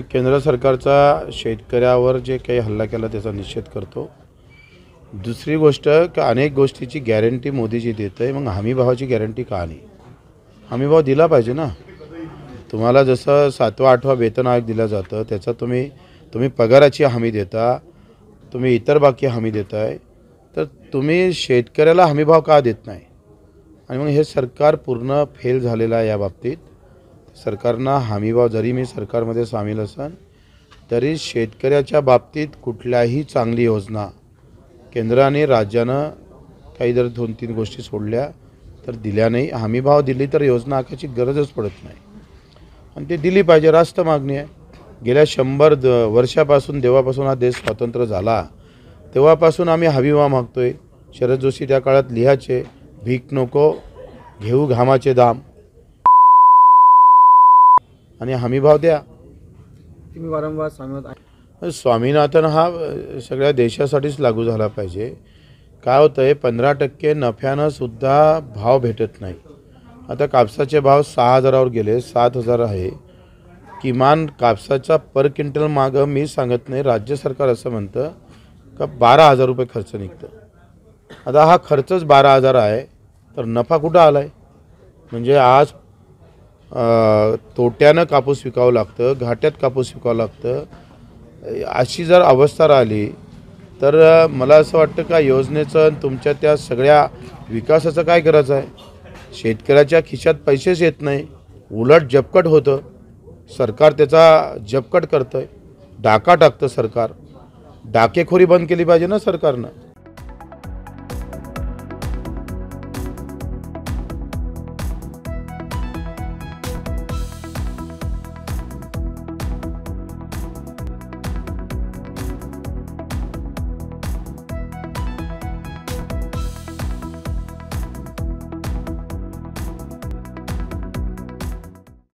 केंद्र सरकारचा शेतकऱ्यावर जे काही हल्ला केला त्याचा निषेध करतो। दुसरी गोष्ट की अनेक गोष्टीची गॅरंटी मोदीजी देत आहे, मग हमी भावाची गॅरंटी का नाही? हमी भाव दिला पाहिजे ना। तुम्हाला जसं 7वा 8वा वेतन आयोग दिला जातं त्याचा तुम्ही पगाराची हमी देता, तुम्ही इतर बाकी हमी देताय, तर तुम्ही शेतकऱ्याला हमी भाव का देत नाही? आणि मग हे सरकार पूर्ण फेल झालेलं आहे या बाबतीत। सरकारनं हमीभाव, जरी मी सरकारमध्ये सामील असन तरी शेतकऱ्याच्या बाबतीत कुठल्याही चांगली योजना केंद्राने राज्यानं काही जर 2-3 गोष्टी सोडल्या तर दिल्या नाही। हमीभाव दिली तर योजना आखायची गरजच पडत नाही आणि ते दिली पाहिजे, रास्त मागणी आहे। गेल्या 100 वर्षापासून, जेव्हापासून हा देश स्वतंत्र झाला तेव्हापासून आम्ही हमीभाव मागतोय। शरद जोशी त्या काळात लिहायचे, भीक नको घेऊ घामाचे दाम, आणि हमीभाव द्या। तुम्ही वारंवार सांगत आहे स्वामीनाथन हा सगळ्या देशासाठीच लागू झाला पाहिजे। काय होतंय, 15% नफ्यानं सुद्धा भाव भेटत नाही। आता कापसाचे भाव 6,000 वर गेले, 7,000 आहे। किमान कापसाचा पर क्विंटल मागं मी सांगत नाही, राज्य सरकार असं म्हणतं का 12,000 रुपये खर्च निघतो। आता हा खर्चच 12,000 आहे तर नफा कुठं आलाय? म्हणजे आज तोट्यानं कापूस विकावं लागतं, घाट्यात कापूस विकावं लागतं। अशी जर अवस्था राहिली तर मला असं वाटतं का योजनेचं तुमच्या त्या सगळ्या विकासाचं काय करायचं आहे? शेतकऱ्याच्या खिशात पैसेच येत नाही, उलट जपकट होतं। सरकार त्याचा जपकट करतं आहे, डाका टाकतं सरकार। डाकेखोरी बंद केली पाहिजे ना सरकारनं।